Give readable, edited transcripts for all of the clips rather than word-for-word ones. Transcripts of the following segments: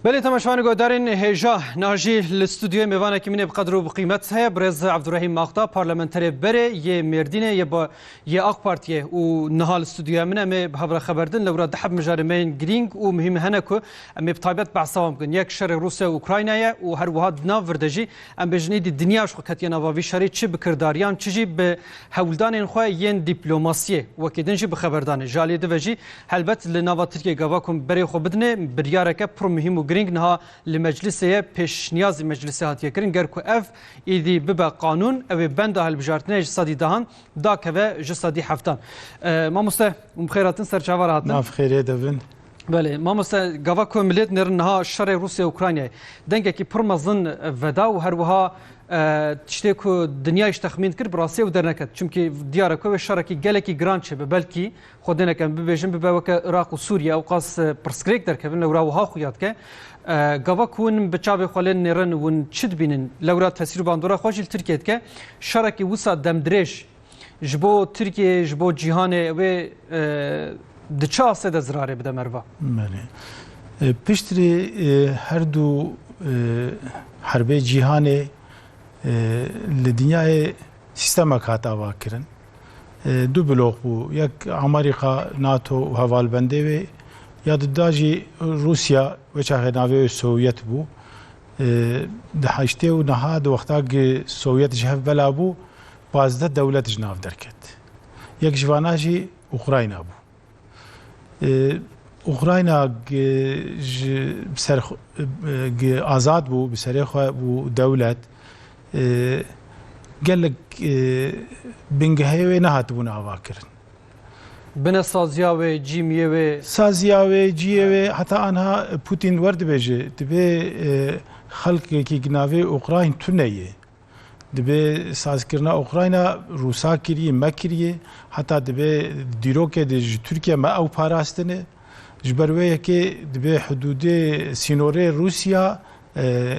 بله تماشاوان گودارین هجا ناجی الاستودیو میوانه که منه بقدر و بقیمت هست برز عبدالرحیم ماختا پارلمانتری بره یه مردینه یه با یه آق پارتیه و نهال استودیو منه می بحبر خبردن لورا دحب مجارمین گرینگ و مهم هنکو می بطابت بعصام کن یک شر روسیه و اوکراینایه و هر وحد ناو وردجی ام بجنید دنیاش خکتی نواوی شری چه بکرداریان چجی به هولدان خواه ین دیپلماسیه و کدنجی بخبردانه جالی دوجی هلبت لنواتریه گواکم بری خو بدنه بریاره که پر مهم و گرینگ نها لمجلسه پیش نیاز مجلسه هاتیه کرین گر کو اف ایدی ببا قانون او بند هالبجارتنه جسادی دهان دا که جسادی هفتان ما مسته بخیراتن سرچاور هاتن ناف خیره دوین بله ما مسته گوا کو ملت نرنها شر روسیه اوکراینیا دنگه کی پرمزن ودا و هر وها تشتی کو دنیاش تخمین کرد براسه و درنکت چونکی دیاره کو شرکی گلکی گرانچه بلکی خودنا کم ببیجن ببوک عراق و سوریه او قاس پرسکریک در کبن لورا وها خویات که گوا کون بچاب خلن نرن ون چد بینن لورا تاثیر باندورا خوشل ترکیه که شرکی وسا دمدرش جبو ترکیه جبو جهان و دچا سد زراره بده مروا بله پشتری هر دو حرب جهانی لدنیای سیستم کاتا واکرن دو بلوغ بو یک امریکا ناتو و هوالبنده و یا داجی روسیا و چه ناوی سوویت بو دهشته و نهاد وقتا که سوویت جهف بلا بو 15 دولت جناف درکت یک جواناجی اوکراین بو اوکراین بسر آزاد بو بسر خو بو دولت قال لك بنجهي نهات بونا واكرن بنا سازياوي جيميوي سازياوي جيوي حتى انها بوتين ورد بيجي تبي خلق كي جناوي اوكراين تنيه دبي ساز كرنا اوكراينا روسا كري مكري حتى دبي ديروك دي تركيا ما او باراستنه جبرويه كي دبي حدود سينوري روسيا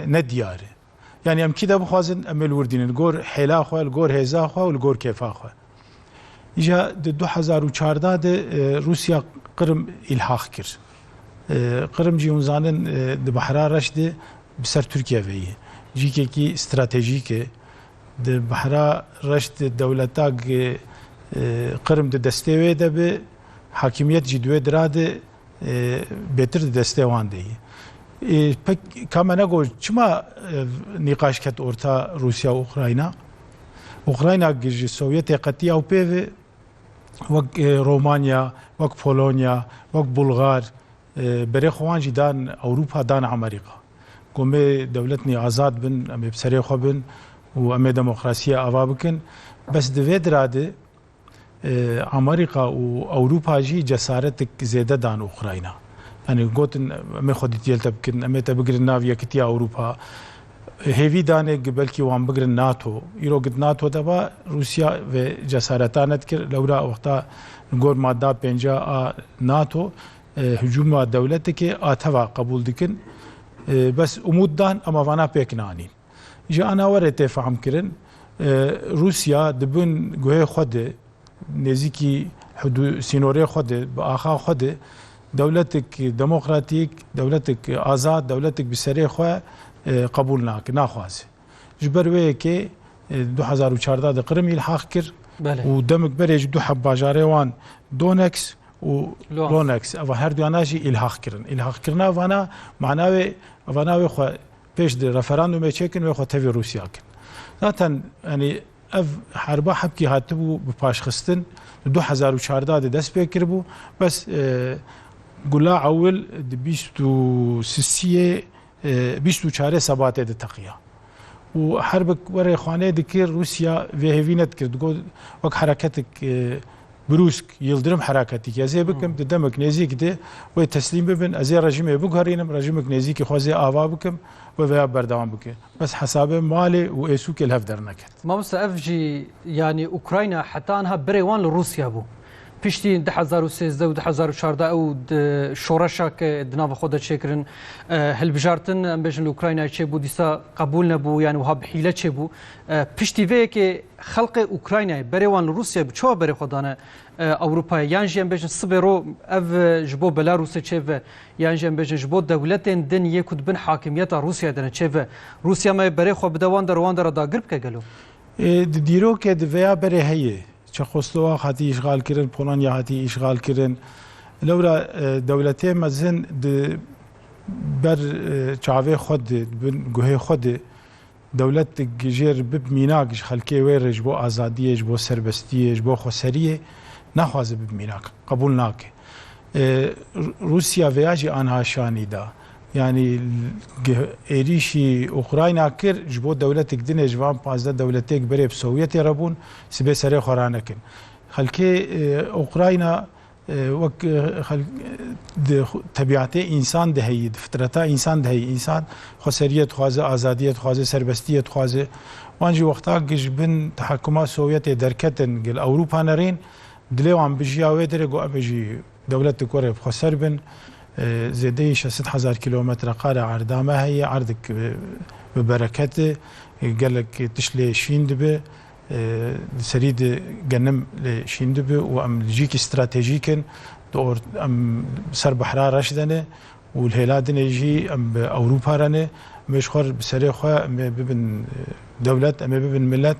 ندياره يعني ام كده بخوازن امل وردين الجور حلا خو الجور هزا خو والجور كيفا خو اجا 2014 ده روسيا قرم الحاق كر قرم جيون زانن د بحرا رشد بسر تركيا وي جي كي استراتيجيك د بحرا رشد دولتا قرم د دستوي ده به حاکمیت جدوه دراد بهتر دستوان دی پک کما نگو چما نقاش کت اورتا روسیا و اوکراینا گیج سوویت قتی او پیو وک رومانیا وک پولونیا وک بلغار بری خوان جدان اوروپا دان امریکا کومه دولتنی آزاد بن ام بسری خو بن و ام دموکراسی اوا بکن بس د ودراده امریکا و اوروپا جی جسارت زیاده دان اوکراینا يعني قوتن ما خدت يلتبكن أما تبقر النافيا كتيا أوروبا هيفي دانه قبل كي وان بقر الناتو يرو قد ناتو دبا روسيا وجسارتان تذكر لورا وقتا نقول مادة بينجا ناتو هجوم دولتك آتوا قبول دكن بس أمود دان أما فانا بيكنانين جا أنا وريت فهم كرن روسيا دبن جوه خده نزيكي حدود سينوري خده بآخا خده دولتك ديمقراطيك دولتك آزاد دولتك بسري خو قبول ناخواز جبروي كي 2014 قرم الحاق كر ودمك بريج دو حب باجاريوان دونكس و لونكس او هر دواناجي الحاق كرنا وانا معناوي خو بيش دي ريفراندوم تشيكن و خو تفي روسيا كن ذاتن يعني اف حربا حبكي هاتبو بباش خستن 2014 دست بكربو بس قلا اول بيستو سسيه بيستو شهر سبات تقيا وحربك ورا اخواني ذكر روسيا فيهفينت كرد وك حركتك بروسك يلدرم حركتك يا زي بكم قدامك نزيك ده وتسليم ببن ازي رجيم بوغارينم رجيمك نزيك خوازي اوا بكم وفيا بردوام بك بس حسابه مالي واسوك الهف درنكت ما مستأف جي يعني اوكرانيا حتى انها بريوان لروسيا بو پشتی 2013 و 2014 او شورشا که دناو خود چکرن هلبجارتن ام بجن اوکراینا چه بود دیسا قبول نبو یعنی وها بحیله چه بو پشتی وی که خلق اوکراینا بریوان روسیا بچو بری خودانه اوروپا یانجی ام بجن صبرو اف جبو بلاروس چه و یانجی ام بجن جبو دولتن دن یکود بن حاکمیت روسیا دن چه و روسیا ما بری خو بدوان در وان در دا گرب که گلو دیرو که دویا بری هیه چخوسلوا هاتی اشغال کردن پولانیا هاتی اشغال کردن لورا دولتی مزن بر چاوی خود بن گوه خود دولت گجر بب میناک خلکی ویرج بو آزادیش بو سربستیش بو خسریه نخواز بب میناک قبول ناکه روسیا ویاجی آنها شانی دا yani êrişî Ukrayna kir ji bo dewletek dinê ji van 15 dewletêk berê bi Sovyetê re bûn sibê serê xwe ranekin. Xelkê Ukrayna wek di tebiatê însan diheyî, di fitreta însan diheyî, însan xweseriyê dixwaze, azadiyê dixwaze, serbestiyê dixwaze. Wan jî wexta ji bin tehekkuma Sovyetê derketin gel Ewropa nerên dilê wan bijiya wê derê got em jî dewletek were bi xweser bin زيدي 6000 كيلومتر قارة عردامة هي عردك ببركته قال لك تشلي شيندبه سريد جنم لشيندبه وام جيك استراتيجيكن دور ام سر بحرا رشدنه والهلادن يجي ام اوروبا رنه مش خور بسري خو ببن دولت ام ببن ملت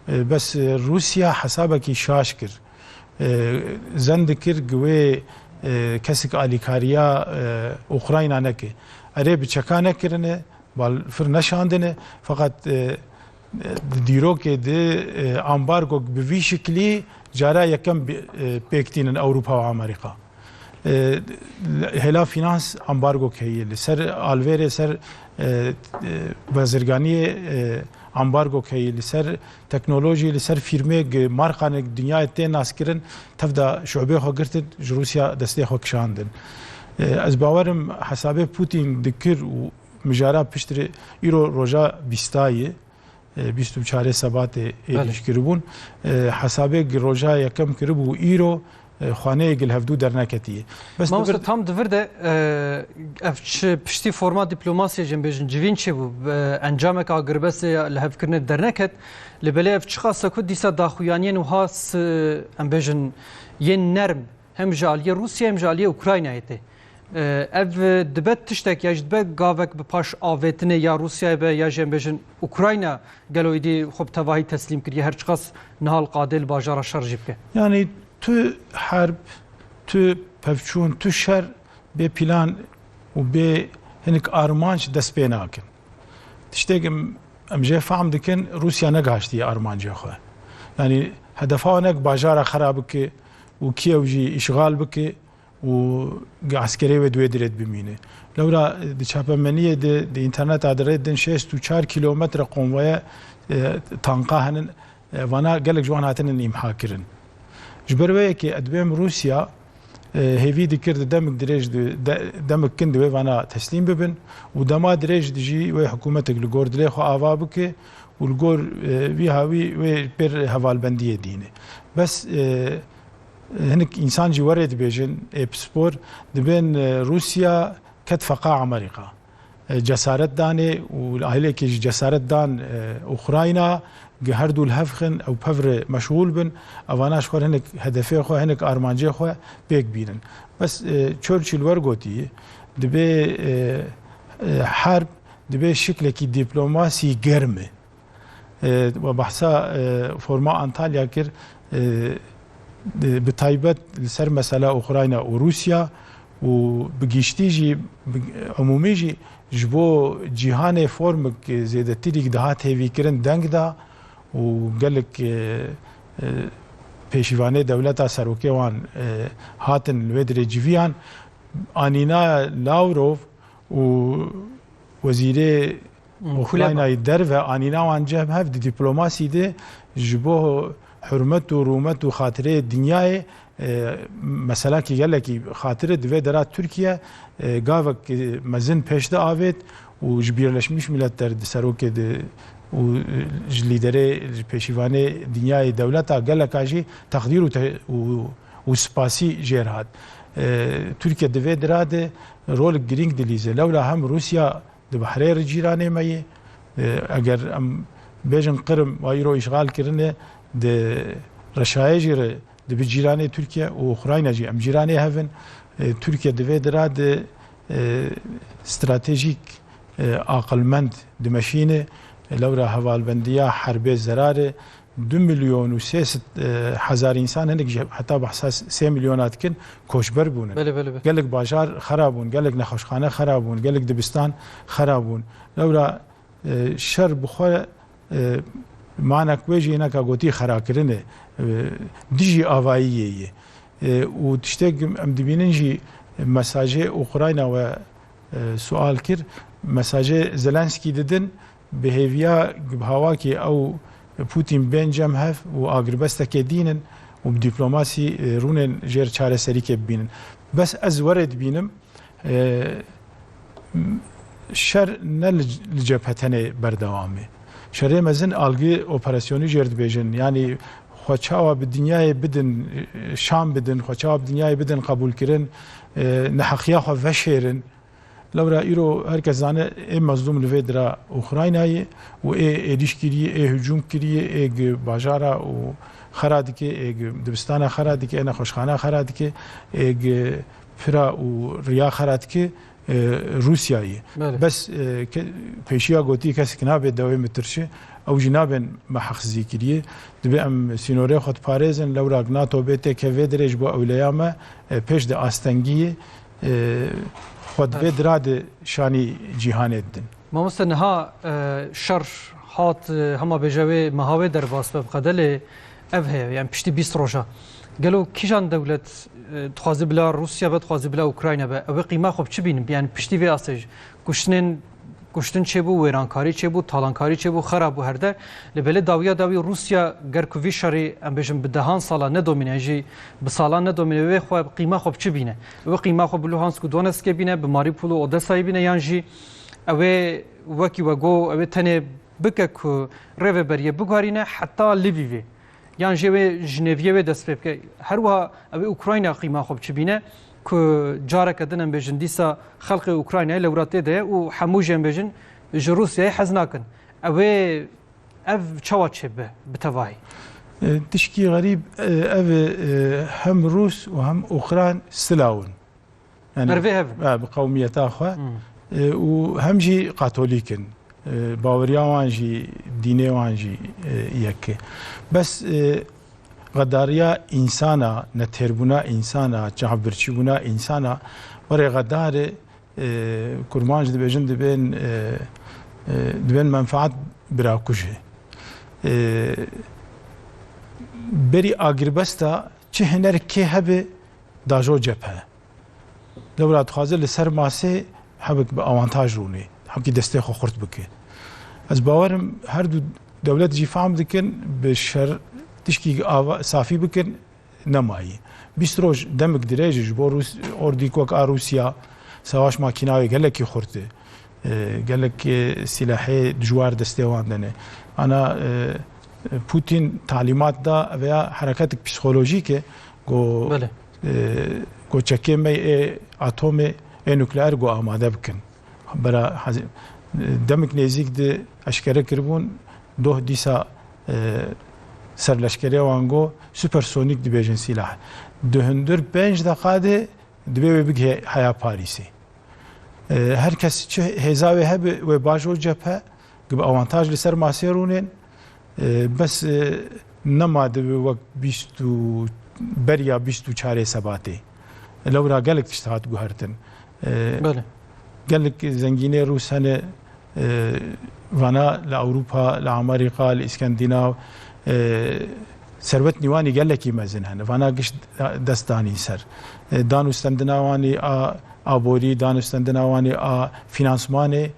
بس روسيا حسابك شاشكر زندكر قوي کسی که آلیکاریا اوکراین نکه اره بچکا نکرنه بال فر نشاندنه فقط دیرو که ده امبارگو به وی شکلی جارا یکم پیکتینن اروپا و امریکا هلا فینانس امبارگو که سر آلویر سر بازرگانی امبارگو که لسر تکنولوژی لسر فیرمه مارکان دنیا ته ناس کرن تفدا شعبه خو گرت روسیا دسته خو کشاندن از باورم حسابه پوتین دکر و مجارا پشتر ایرو روجا بیستای 24 سبات ایش کربون حسابه روجا یکم کربو ایرو خانه گل هفدو در نکتیه بس ما tam divirde piştî forma diplomasya jembêjin civîn çêbû encamek a girbestê li hevkirine derneket li belê ev çiqasa ku dîsa daxuyaniyên wiha em bêjin yên nerm hem ji aliyê Rûsya hem ji aliyê Ukraynayê tê ev dibe tiştek ya ji dibe gavek bi paş avêtinê ya Rûsyayê be ya jî em bêjin Ukrayna gelo êdî xwe bi tevahî teslîm kiriye her çiqas nihal qadê li bajara şer jî bike yani tu harp, tu pevçûn, tu şer bê plan û bê hinek armanc dest pê nakin. Tiştekî em jê fehm dikin Rûsya negaştiye armancê xwe. Yani hedefa nek bajara xerab bike û Kiev jî îşgal bike û askerê wê duê dirêt bimîne. Lewra di çapemeniyê di interneta dirêt din 64 kilometre konvoya tanka henin vana gelek ji wan hatinin îmha kirin. جبروه که ادبیم روسیا هیوی دکرد دمک درج دمک کند و وانا تسلیم ببن و دما درج دیجی و حکومت گلگور دلی خو آوا بکه و الگور وی هاوی و پر حوالبندی دینه بس هنک انسان جوارد بیجن اپسپور دبن روسیا کت فقاع امریکا جسارت دانه و اهلی که جسارت دان اوکراینا هر دول هفخن او پفر مشغول بن اواناش خور هنک هدفه خو هنک ارمانجه خو بیگ بینن بس چورچیل ورگوتی دبه حرب دبه شکل کی دیپلماسی گرمه و بحثا فرما انطالیا کر به تایبت سر مسئله اوکراینا و روسیا و بگیشتی جی عمومی جی جبو جهان فرم زیاده تیریک دهات هیوی کرن دنگ دا و قالك پیشیوانه دولتا سروکی وان هاتن الودر جیویان آنینا لاوروف و وزیر اوکراینای در و آنینا وان جهم هفت دیپلوماسی ده جبو حرمت و رومت و خاطره دنیای مثلا کی قالك خاطره دوی درات ترکیه گاوک مزن پیش ده آوید و جبیرلشمیش ملت در سروکی ده و لیدر پیشیوانه دنیای دولت گله کاجی تقدیر و و سپاسی جێرهات تورکیا divê dirade rolek girîng dilîze lewla hem Rusya di bihrêrê cîranê me yê eger em bêjin Qrim wa îro îşgal kirine di Reşayê jî re dibe cîranê Tirkiye û Ukrayna jî em cîranê hevin Tirkiye divê dirade stratejîk aqilmend dimeşîne lewra hevalbendiya herbê zerarê 2 milyon و 300,000 insan hinek heta behsa 3 milyona dikin koçber bûnin. Gelek bajar xerab bûn, gelek nexweşxane xerab bûn, gelek dibistan xerab bûn. Lewra şer bi xwe manek wê jî hineka gotî xerakirinê dijî avayiyê ye. û tiştek em dibînin jî mesajê Ukrayna we sual kir mesajê Zelenskî didin bi hêviya hawakê ew Putin bên cem hev û agiribestekê dînin û bi dîplomasî rûnên jêr çareserîkê bibînin. Bes ez werê dibînim şer ne li cephetenê berdewamê. Şerê mezin algî operasyonî jêr dibêjin. Yani xweçawa bi dinyayê bidin şam bidin, xweçawa bi dinyayê bidin qebûlkirin, neheqiya xwe veşêrin. Lewra îro herkes zane ê mezlûm li vê dira Ukraynayê û ê êdîş kiriye, ê hücûm kiriye, ê gi bajara û xera dike, ê gi dibistana xera dike, ê nexweşxana xera dike, ê gi pira û riya xera dike Rusyayê. Bes pêşiya gotî kesek nabe dewê mitirşe ew jî nabên meheqzî kiriye. Dibe em sînorê xwe diparêzin lewra NATO bête kevê dirê ji bo ewleya me pêş de astengiyê xwe divê dirade şanî cîhanê didin. Mamoste niha şer hat hema bêjewê mehavê derbas be biqedelê ev heye yani piştî 20 roja. Gelo kîjan dewlet dixwaze bila Rusya be dixwaze bila Ukrayna be ew qîma xwe çi bînin yani piştî vê asê kuştin çêbû, wêrankarî çêbû, talankarî çêbû, xera bû herde li belê dawiya dawî Rusya ger ku vî şerê em bêjin bi dehan sala nedomîne jî bi salan nedomîne wê xwe qîma xwe çi bîne. Ew qîma xwe bi Luhansk û Donetskê bîne, bi Mariupol û Odessayê bîne yan jî ew ê wekî we got ew ê tenê bike ku rêveberiye bigarîne heta Lvivê yan jê wê Jineviyê wê dest pê bike. Her wiha ew ê Ukrayna qîma xwe çi bîne ku careke din em bêjin dîsa xelqê Ukraynayê lewratê de ye û hemû jê em bêjin ji Rusyayê hez nakin. Ew ê ev çawa çêbe bi tevahî? Tişkî xerîb ev hem Rûs û hem Ukrayn silawin. Ervê hev bi qewmiyeta xwe û hem jî Katolîkin. Baweriya wan jî dînê wan jî yek e. Bes غداریا insana, netêrbûna insana, cihbirçîbûna insana werê xedarê kurman jî dibêjin dibên menfaat birakujê. Berî agîrbesta çi hinerkê hebe dajo cephe. Lewra dixwaze li ser masê hebek bi avantaj rûnê, hekî destê xwe xurt bike. Ez bawerim her du dewlet jî fehm dikin bi şer tişkî safî bikin nemayî. 20 roj demek dirêj ji bo ordî ku a Rusya sewaş makînayê gelekî xurt e. Gelek silahê dijwar destê wan dene. Ana Putin talîmat da veya hereketek psikolojîk e got çekê me ê atomê ê nukleer got amade bikin. Bera demek nêzik de eşkere kiribûn doh dîsa serleşkeriya wan got süpersonîk dibêjin sîlah. Di hundir 5 deqa de dibe wê bigê heya Parîsê. Herkes çi hêza wê hebe wê bajo cephe gibi avantaj li ser masê rûnên bes nema dibe wek bîst û beriya bîst û çarê sebatê. Lewra gelek tişt hat guhertin. Gelek zengînê Rûs hene vana li Ewropa, li Amerîka, li İskandinav servet nîwanî gelekî mezin hene. Vana giş destanî ser. Danûstendina wanî a aborî, danûstendina wanî a finansmanê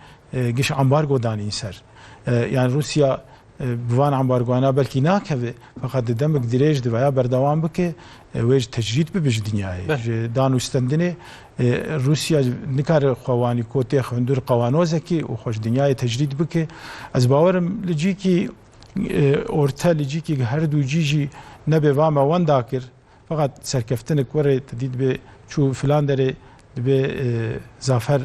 giş ambargo danî ser. Yani Rusya bi van ambargoana belkî nakeve feqet di demek dirêj diveya berdewam bike wê ji tecrîd bibe ji dinyayê. Ji danûstendinê Rusya nikare xwe wanî kotê xundir qewanozekî û xwe ji dinyayê tecrîd bike. Ez bawerim li cîkî orta li cîkî her du cî jî nebe vame wenda kir فقط سرکفتنک وره تدید به چو فلان داره به زافر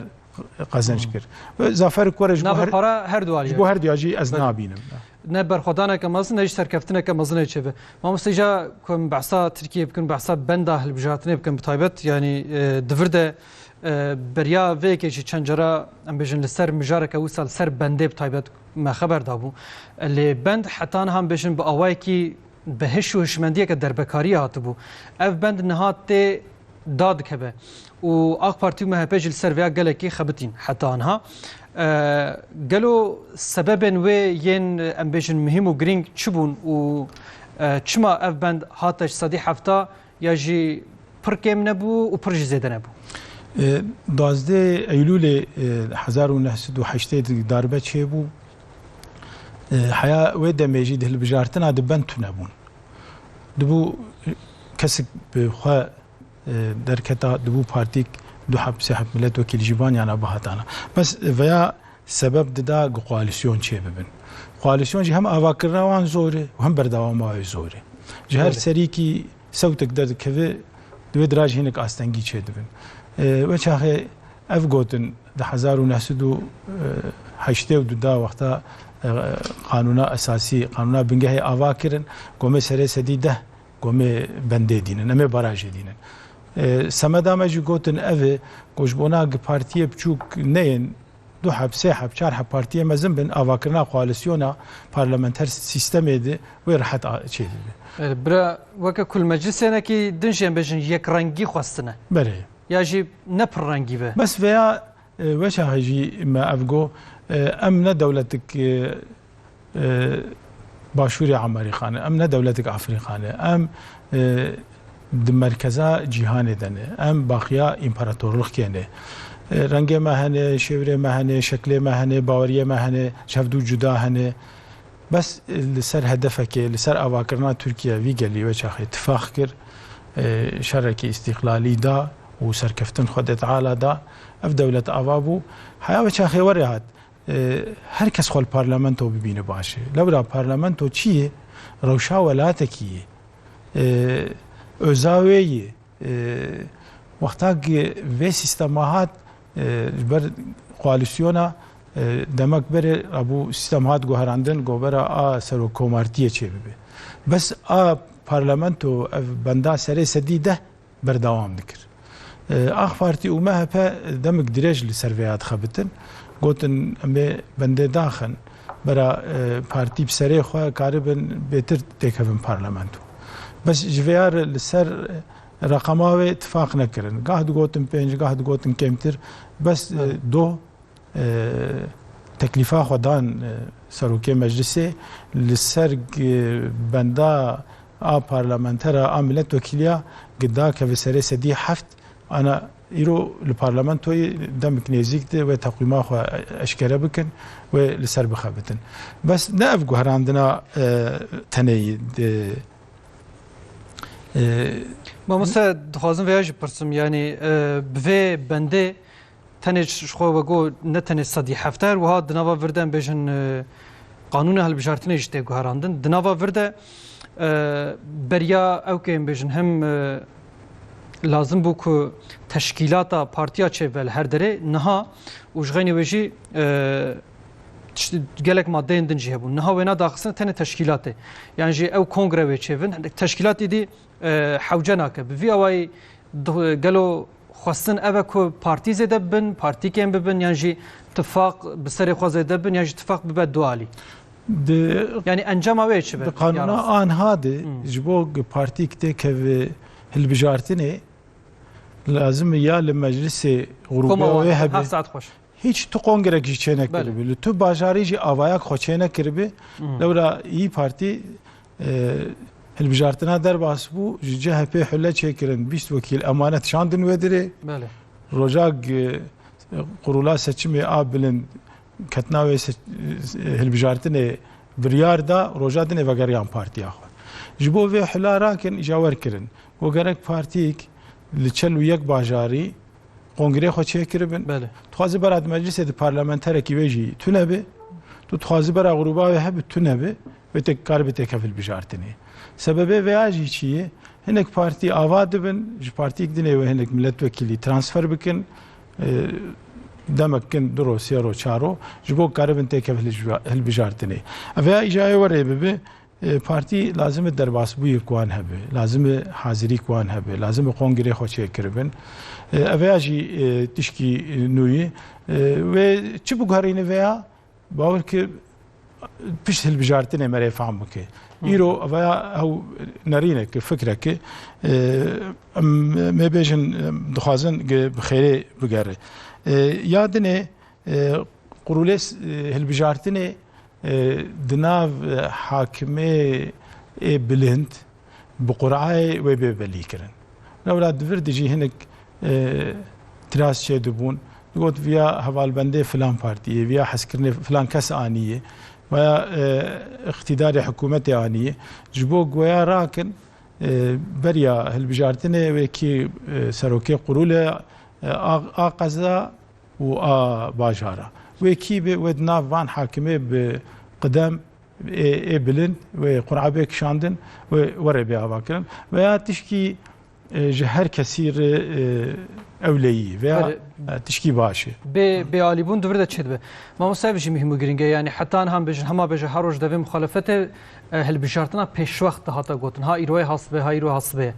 قزنج کرد و زافر کوره نبر پارا هر دوالی جبو هر دیاجی از نابینم نه برخوردانه که مازن نش سرکفتنه که مازنه چه به ما مستجا کم بحثا ترکیه بکن بحثا بنده هالبجارتنه بکن بتایبت یعنی دورده بریا ویکی چی چند جرا ام بیشن لسر مجارک او سال سر بنده بتایبت ما خبر دابو اللي بند حتی هم بیشن با آوای کی بهش و هشمندیه که در بکاری هاتبو اف بند نهات داد کبه و آق پارتی مهپیج السرویا گله کی خبتین حتی آنها قالوا سببا وين امبيشن مهم وجرينج تشبون و تشما اف باند هاتش صدي حفتا يجي بركم نبو و برج زيد نبو 12 ايلول 1908 ضربه چه بو حياه ودا ميجي ده البجارتنا دبن تنبون دبو كسك بخوا دركتا دبو بارتيك دو حب سحب ملت وكيل جيبان يعني بهاتانا بس ويا سبب دا كواليسيون چه ببن كواليسيون جي هم اواكرنا وان زوري وهم بردوام واي زوري جهر سريكي صوتك در كوي دو دراج هنك استنگي چه دبن وچاخه اف گوتن د 1908 دا وقتا قانونا اساسي قانونا بنگه اواكرن قومي سري سديده قومي بنده دينن امي براج دينن سمدا مجي گوتن اوه گوشبونا پارتیه بچوک نین دو حب سه حب چار حب پارتیه مزن بن اواکرنا کواليسيونا پارلمانتر سیستم ایده و راحت چه دیده برا وکه کل مجلس کی دنجن بجن یک رنگی خواستنه بله یا جی نپر رنگی به بس ويا وش هجي ما افغو امن دولتك باشوري عمري خانه امن دولتك افريقانه ام مرکزا جهان دنه ام باقیا امپراتورلuk کنه رنگ مهنه شوره مهنه شکل مهنه باوریه مهنه شفدو جدا هنه بس لسر هدفك لسر اواكرنا تركيا ويجلي وچاخ اتفاق كر شركه استقلالي دا وسركفتن خدت عالا دا اف دولة اوابو حيا وچاخ وريات هر کس خل پارلمانتو ببینه باشه لورا پارلمانتو چیه روشا ولاتکیه özaveye وقتا ve sistemahat بر koalisyona demek beri bu sistemahat goharandın gobera a sero komartiye çebibi bes a parlamento benda sere sedide berdavam dikir AK Parti و MHP demek direj li serveyat xabitin gotin me bende daxın bera parti bsere xwe karibin betir tekevin parlamento بس جوار لسر رقماوي اتفاق نكرن قاعد قوتن بينج قاعد قوتن كمتر بس دو تكلفة خدان سروكي مجلسي لسر بندا بارلمانترا ملت وكيليا قدا كفسري سدي حفت انا يرو البرلمان توي دمك نيزيك و تقويمه خو اشكره بكن و لسر بخبتن بس نافقو هر عندنا تني ما مثلا دخوازم ویاج پرسم یعنی به بنده تنش خو بگو نتنه صدی هفتر و ها دنوا وردن بجن قانون هالبجارتنه اجته گهراندن دنوا ورده بریا او که بجن هم لازم بو که تشکیلات پارتیا چه ول هر دره نها وجغنی وجی gelek madde indin cihebun. Naha ve na daxsın tane teşkilatı. Yani ji ev kongre ve çevin. Teşkilat idi havcanake. Bi avay gelo xwastin ev ku parti zede bin, parti kem bibin yani ji ittifaq bi serê xwe zede bin yani ji ittifaq bibe dualî. Yani encama ve çibe. Kanuna an hadi ji bo partik te kev hilbijartine lazım ya li meclisi grubu ve hebe. Saat xoş. هیچ تو کنگره کی چه نکردی تو بازاری جی آوایا خوچه نکردی لورا ای پارتی هالبجارتنا در باس بو جهه په حله چه کردن 20 وکیل امانت شاندن ودره بله روجاگ قرولا seçimi ابلن کتنا و هالبجارتنه بریار دا روجادن وگریان پارتی اخو جبو و حلا راکن جاور کردن و گرک پارتیک لچل یک بازاری کنگره خو چه کردن بله توازی برات مجلس پارلمانتر کی وجی تو نبه تو توازی برا غروبا و هب تو نبه و تکار به تکفل بجارتنی سبب ویاجی چیه هنک پارتی آوا دبن ji partiyek dinê ve hinek milletvekilî transfer bikin demekin du Rosya ro çaro ji bo karibin têkev hilbijartinê. Ev ya îjayê were bibe partî lazim e derbasbûyê wan hebe, lazim e hazirî wan hebe, lazim e kongrê xwe çêkiribin. Ev ya jî tişkî nûyî ve çi biguherîne veya باور که پیش هلبجارتنه مره فهم بکه ایرو و او نرینه که فکره که مبیجن دخوازن بخیره بگره یادنه قرولس هلبجارتنه دناو حاکمه بلند بقرعه و ببلی کرن لولا دفر دیجی هنک تراس چه دبون قلت ويا هوالبندي فلان بارتيه ويا حسكرني فلان كاس آنية ويا اقتدار حكومتي آنية جبوك ويا راكن بريا هالبجارتني ويكي سروكي قرولة قزا و باجارة ويكي ودنا فان حاكمي بقدام بلن وقرعة بيك شاندن وربي هواكرن ويا تشكي جهر كثير اوليي veya tişkî başı. Bê alîbûn divir de çêdibe. Mamoste jî mihîm û giring e yani hetan hem bêjin hema bêje her roj devê muxalefetê hilbijartina pêşwext hata gotin. Ha îroyê hasibe, ha îro hasibe.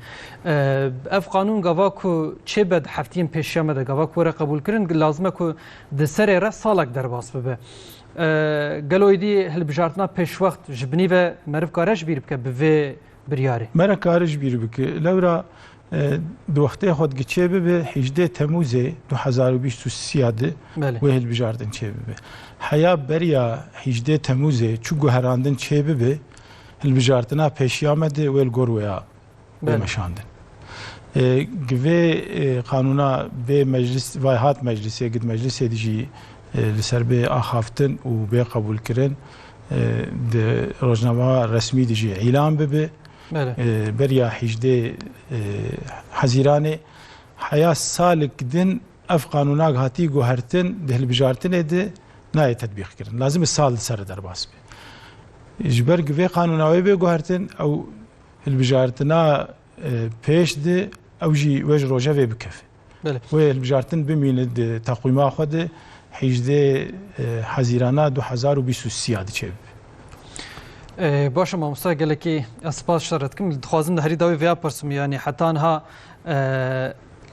Ev qanûn gava ku çêbed heftiyên pêşiya me de gava ku were qebûl kirin lazim e ku di serê re salek derbas bibe. Gelo êdî hilbijartina pêşwext ji binî ve meriv kare ji bîr bike bi vê biryarê. Mere kare ji bîr bike. Lewra دوخته خود گچه به 18 تموز 2023 و هلبجاردن چه به حیا بریا 18 تموز چو گهراندن چه به هلبجاردنا پیشیامد و الگورویا بمشاندن گوی قانونا به مجلس وایهات مجلسی گد مجلس دیجی لسر به آخافتن و به قبول کردن د روزنامه رسمی دیجی اعلام به بریا 18 حزیرانه حیا سالک دن اف قانونا هاتی گوهرتن ده هلبجارتن ده نای تطبیق کردن لازم سال سر در باس به اجبر گوی قانونا به گوهرتن او هلبجارتنا پیش ده او جی وج روجا و بکفه و هلبجارتن بمینه تقویما خود 18 حزیرانه 2023 چه باشه مامۆستا gelekî ez spas şer dikim dixwazim di herî dawî vêya pirsim yanî hetan ha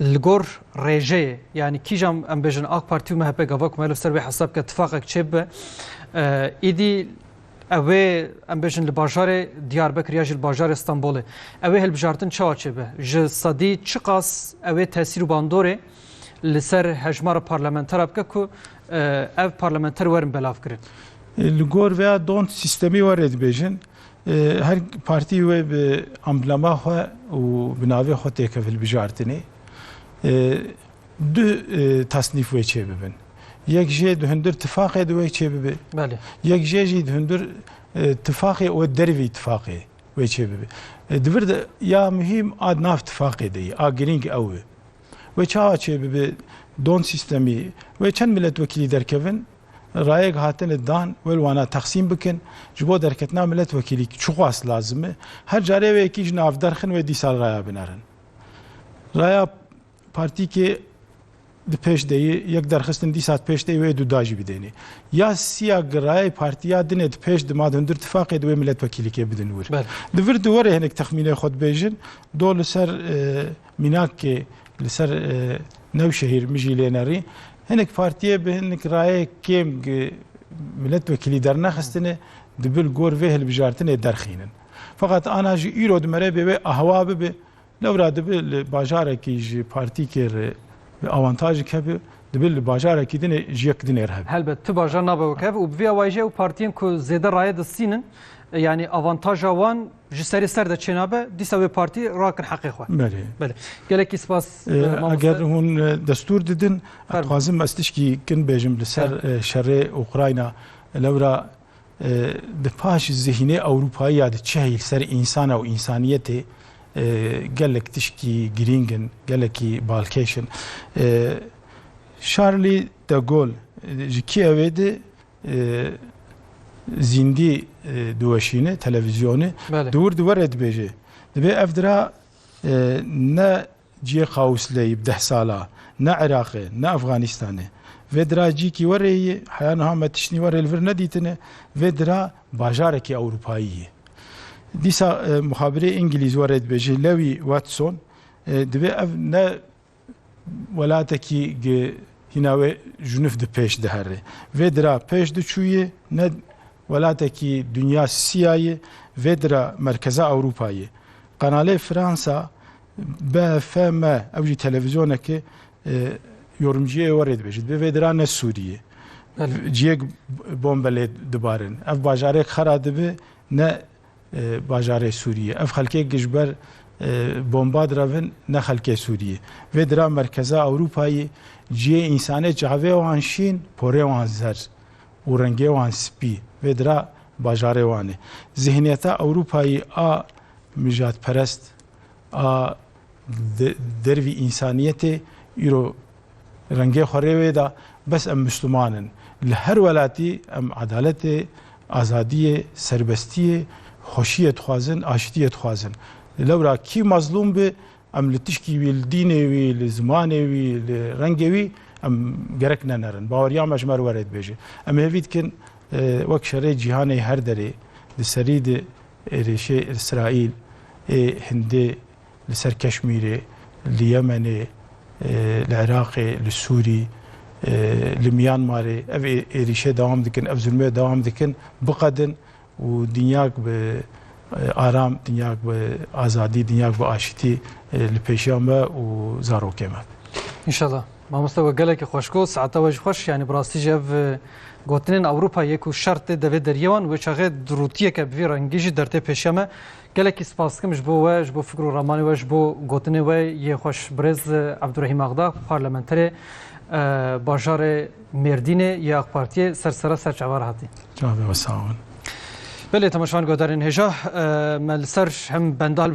li gor rêjeyê yanî kîjan em bêjin AK Partî û MHP gava ku meliv ser vê hesab ke tifaqek çêbibe êdî ew ê em bêjin li bajarê Diyarbekir ya jî li bajarê Stenbolê ew ê hilbijartin çawa çêbe ji sedî çi qas ew ê tesîr û bandorê li ser hejmara parlamentera bike ku ev parlamenter werin belav kirin لگور و دون سیستمی وارد بیشن هر پارتی و به امبلما خو و بناوی خو تکفل بجارتنی دو تصنیف و چه ببین یک جه دهندر اتفاقی دوی چه ببین بله یک جه جی دهندر اتفاقی و دروی اتفاقی و چه ببین دورد یا مهم آد ناف اتفاقی دی آگرینگ اوه و چه چه ببین دون سیستمی و چند ملت وکیلی درکوین رایگ هاتن دان ولوانا تقسیم بکن جبو درکتنا ملت وکیلی چوخواس لازمه هر جاره و یکیش ناف درخن و دی سال رایا بنارن رایا پارتی که دی پیش دی یک درخستن دی ساعت پیش دی و دو داجی بدینی یا سیا گرای پارتیا دنه دی پیش دماد هندر اتفاقی دو ملت وکیلی که بدن ور دور دوره هنک تخمینه خود بیجن دو لسر میناک که لسر نو شهر مجیلیناری هنک پارتیه به هنک رای کم ملت وکیلی در نخستنه دبل گور و هلبجارتنه درخینن فقط آنها جی ایرو دمره به اهوا به لورا دبل باجاره کی جی پارتی که avantajı که دبل باجاره کی دنه جیک دنه رهب هلبت تو باجار نابه وکف و بیا واجه و پارتین کو زیده رای دستینن yani avantaja wan ji serê ser de çênabe dîsa wê partî rakin heqê xwe. Bele. Gelekî spas eger hûn destûr didin dixwazim ez tişkî kin bêjim li ser şerê Ukrayna lewra di paş zihnê Ewropayî ya di çehîl ser însan û însaniyetê gelek tişkî girîngin gelekî balkêşin Charlie de Gaulle ji Kievê de زیندی دوشینه تلویزیونه دور دوره دبیجه دبی افدرا نه جی قاوسلی بده سالا نه عراق نه افغانستان و درا جی کی وره حیان هم تشنی وره الور ندیتنه و درا باجاره کی اروپایی دیسا مخابره انگلیز ورد بجی لوی واتسون دبی اف نه ولاتکی هناوی جنوب ده پیش ده هره و درا پیش ده چویه نه ولاتکی دنیا سیایی و درا مرکز اروپایی قناله فرانسا به فهم اوجی تلویزیونه که یورمجیه ورد بجید به ودران سوریه جیگ بومبله دبارن اف باجاره خراده به نه باجاره سوریه اف خلکه گجبر بومبا درون نه خلکه سوریه ودران مرکزا اروپایی جیه انسانه جاوه وان شین پوره وان زر و رنگه وان سپی ودرا باجاره وانه ذهنیت اروپایی مجاد پرست دروی انسانیت ایرو رنگه خوره ویدا بس ام مسلمانن لهر ولاتی ام عدالت آزادی سربستی خوشیت خوازن آشتیت خوازن لورا کی مظلوم به ام لتشکی وی الدینه وی لزمانه وی لرنگه وی ام گرک ننرن باوریا مجمر ورد بیجه ام هفید کن وک شرع جهانی هر داره لسرید ریشه اسرائیل هنده لسر کشمیره لیمنه العراق لسوري لميانمار اف اريشه دوام دكن اف ظلمه دوام دكن بقدن ودنياك بآرام دنياك بآزادي دنياك بآشتي لبيشامه وزاروكيمه ان شاء الله ما مستوى قالك خوشكو ساعه وجه خوش يعني براستي جاف گوتنین اوروپا یکو شرط دوی دریوان و چاقه دروتیه که بوی رنگیجی درته پیشمه گلک سپاس کمش بو فکر و رمانی وش بو گوتنی و یه خوش برز عبدالرحیم اغدا پارلمانتر باجار مردین یا اق پارتی سرسره سرچوار هاتی جواب وساون بله تماشاوان گودارین هجا مل سر هم بندال